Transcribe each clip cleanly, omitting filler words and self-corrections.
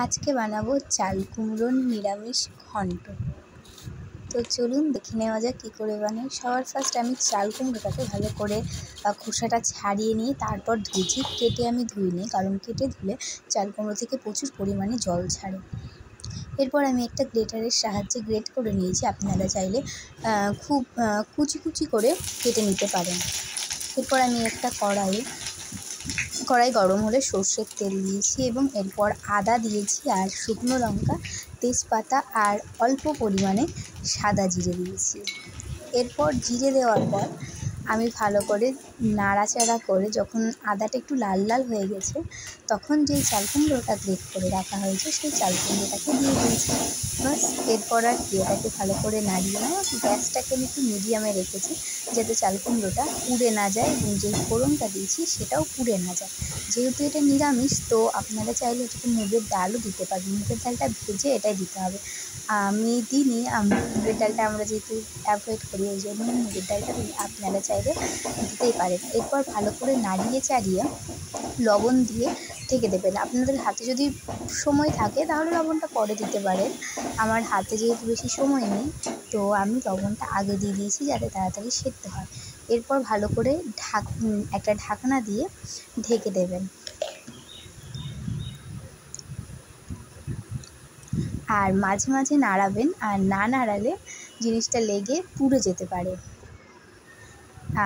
আজকে বানাবো চাল কুমড়োর নিরামিষ ঘন্ট। তো চলুন দেখে নেওয়া যাক কী করে বানাই। সবার ফার্স্ট আমি চাল কুমড়োটাকে ভালো করে খোসাটা ছাড়িয়ে নিয়ে তারপর ধুয়েছি। কেটে আমি ধুইনি, কারণ কেটে ধুলে চাল কুমড়ো থেকে প্রচুর পরিমাণে জল ছাড়ে। এরপর আমি একটা গ্রেটারের সাহায্যে গ্রেট করে নিয়েছি। আপনারা চাইলে খুব কুচি কুচি করে কেটে নিতে পারেন। এরপর আমি একটা কড়াই গরম হলে সর্ষের তেল দিয়েছি এবং এরপর আদা দিয়েছি আর শুকনো লঙ্কা, তেজপাতা আর অল্প পরিমাণে সাদা জিরে দিয়েছি। এরপর জিরে দেওয়ার পর আমি ভালো করে নাড়াচাড়া করে যখন আদাটা একটু লাল লাল হয়ে গেছে, তখন যেই চাল কুমড়োটা গ্রেট করে রাখা হয়েছে সেই চাল কুমড়োটাকে দিয়ে দিয়েছি। বাস, এরপর আর এটাকে ভালো করে নাড়িয়ে নেওয়া। গ্যাসটাকে আমি একটু মিডিয়ামে রেখেছি যাতে চাল কুমড়োটা পুড়ে না যায় এবং যেই ফোড়নটা দিয়েছি সেটাও পুড়ে না যায়। যেহেতু এটা নিরামিষ, তো আপনারা চাইলে এটাকে মুগের ডালও দিতে পারবেন। মুগের ডালটা ভেজে এটাই দিতে হবে। আমি দিইনি, মুগের ডালটা আমরা যেহেতু অ্যাভয়েড করি ওই জন্য মুগের ডালটা দিই। আপনারা চাইলে দিতেই পারেন। এরপর ভালো করে নাড়িয়ে চাড়িয়ে লবণ দিয়ে ঢেকে দেবেন। আপনাদের হাতে যদি সময় থাকে তাহলে লবণটা পরে দিতে পারেন। আমার হাতে যেহেতু বেশি সময় নেই, তো আমি লবণটা আগে দিয়ে দিয়েছি যাতে তাড়াতাড়ি সেদ্ধ হয়। এরপর ভালো করে একটা ঢাকনা দিয়ে ঢেকে দেবেন। আর মাঝে মাঝে নাড়াবেন, আর না নাড়ালে জিনিসটা লেগে পুড়ে যেতে পারে।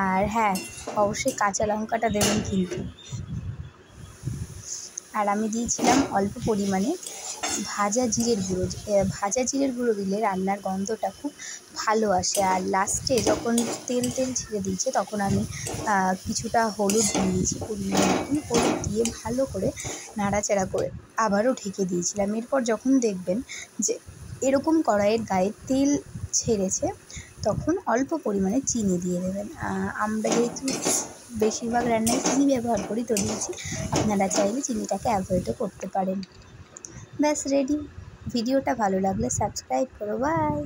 আর হ্যাঁ, অবশ্যই কাঁচা লঙ্কাটা দেবেন কিন্তু। আর আমি দিয়েছিলাম অল্প পরিমাণে ভাজা জিরের গুঁড়ো। ভাজা জিরের গুঁড়ো দিলে রান্নার গন্ধটা খুব ভালো আসে। আর লাস্টে যখন তেল ছেড়ে দিয়েছে তখন আমি কিছুটা হলুদ দিয়েছি, পরিমাণ মতন হলুদ দিয়ে ভালো করে নাড়াচাড়া করে আবারও ঢেকে দিয়েছিলাম। এরপর যখন দেখবেন যে এরকম কড়াইয়ের গায়ে তেল ছেড়েছে, তখন অল্প পরিমাণে চিনি দিয়ে দেবেন। আমরা যেহেতু বেশিরভাগ রান্নায় চিনি ব্যবহার করি, তো দিয়েছি। আপনারা চাইলে চিনিটাকে অ্যাভয়েডও করতে পারেন। ব্যাস রেডি। ভিডিওটা ভালো লাগলে সাবস্ক্রাইব করো। বাই।